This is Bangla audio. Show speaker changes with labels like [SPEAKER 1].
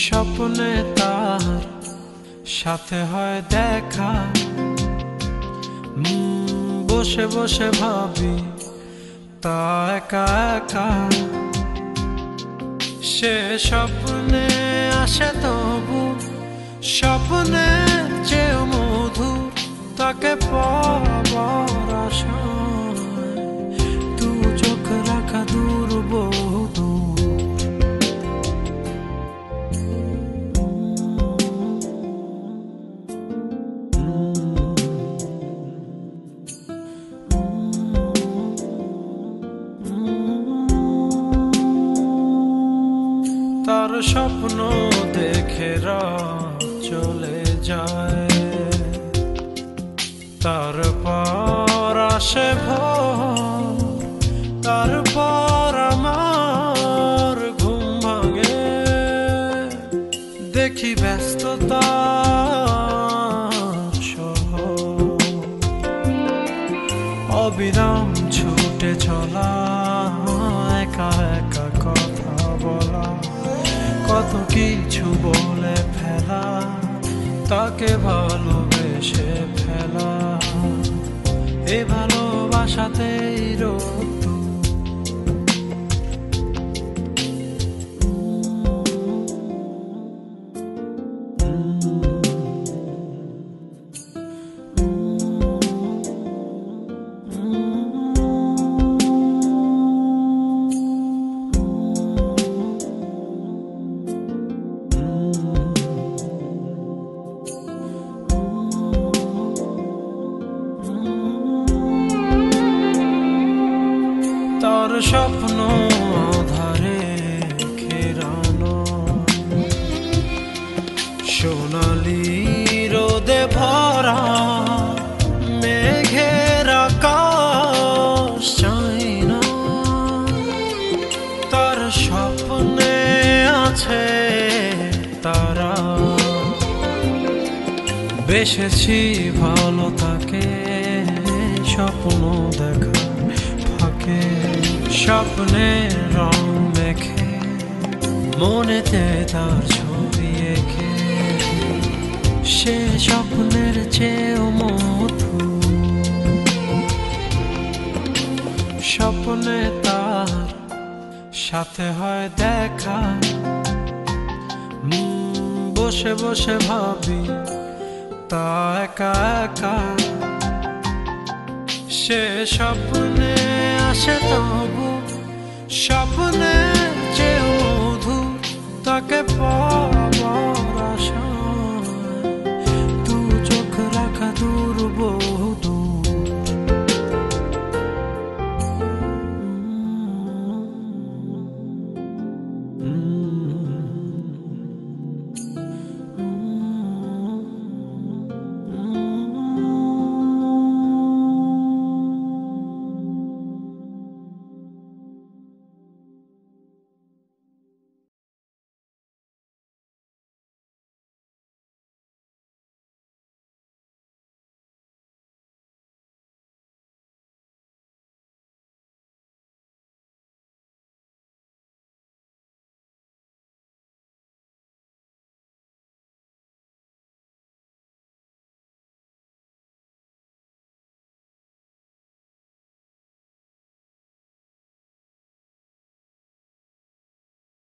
[SPEAKER 1] স্বপ্নে তার সাথে হয় দেখা, বসে বসে ভাবি তা একা একা। সে স্বপ্নে আসে তবু স্বপ্নে চেয়ে মধুর, তাকে পাবার আশায় দু চোখ রাখা দূর বহু দূর। তার স্বপ্ন দেখে রাত চলে যায়, তারপর আসে ভোর, তারপর আমার ঘুম ভাঙে। দেখি ব্যস্ততা শহর, অবিরাম ছুটে চলা, একা একা কথা বলা, কত কিছু বলে ফেলা, তাকে ভালোবেসে ফেলা। এ ভালোবাসাতেই রোদ্দুর। তার স্বপ্ন আধারে ঘেরানো, সোনালি রোদে ভরা, মেঘের আকাশ চাই না। তার স্বপ্নে আছে তারা, বেসেছি ভালো তাকে স্বপ্ন দেখা ফাঁকে। স্বপ্নের রং মেখে মনেতে তার ছবি এঁকে, সে স্বপ্নের চেয়েও মধুর। স্বপ্নে তার সাথে হয় দেখা, বসে বসে ভাবি তা একা একা। সে স্বপ্নে আসে তবু স্বপ্নে চেয়ে মধুর, তাকে পাবার আশায় দু চোখ রাখা দূর বহু।